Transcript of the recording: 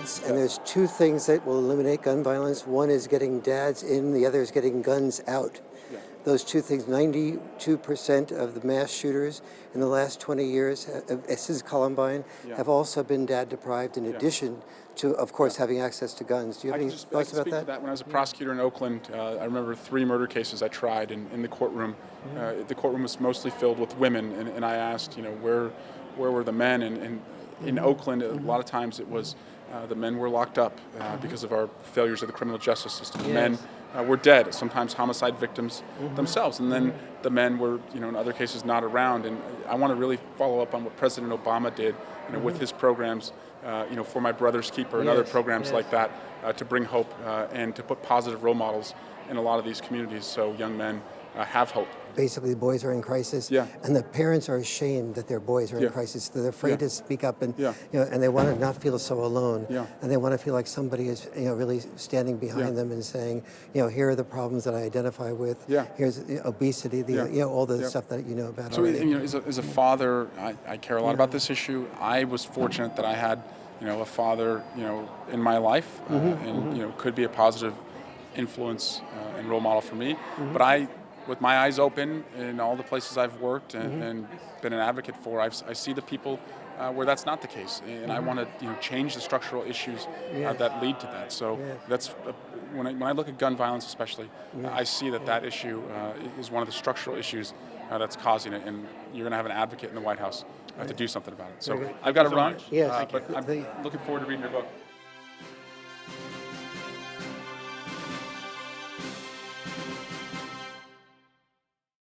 dads, and there's two things that will eliminate gun violence. One is getting dads in, the other is getting guns out. Those two things, 92% of the mass shooters in the last 20 years, since Columbine, have also been dad deprived in addition to, of course, having access to guns. Do you have any thoughts about that? When I was a prosecutor in Oakland, I remember 3 murder cases I tried in the courtroom. The courtroom was mostly filled with women, and I asked, where were the men? And in Oakland, a lot of times it was the men were locked up because of our failures of the criminal justice system. The men were dead, sometimes homicide victims themselves, and then the men were, in other cases, not around. And I want to really follow up on what President Obama did, with his programs, For My Brother's Keeper and other programs like that, to bring hope and to put positive role models in a lot of these communities, so young men have hope. Basically, boys are in crisis, and the parents are ashamed that their boys are in crisis. They're afraid to speak up, and and they want to not feel so alone, and they want to feel like somebody is really standing behind them and saying, here are the problems that I identify with. Here's obesity, all the stuff that you know about. So already. as a father, I care a lot about this issue. I was fortunate that I had a father in my life, and could be a positive influence and role model for me. But with my eyes open in all the places I've worked and been an advocate for, I see the people where that's not the case, and I want to change the structural issues that lead to that. So that's when I look at gun violence, especially, I see that issue is one of the structural issues that's causing it, and you're going to have an advocate in the White House to do something about it. So I've got to run, but I'm looking forward to reading your book.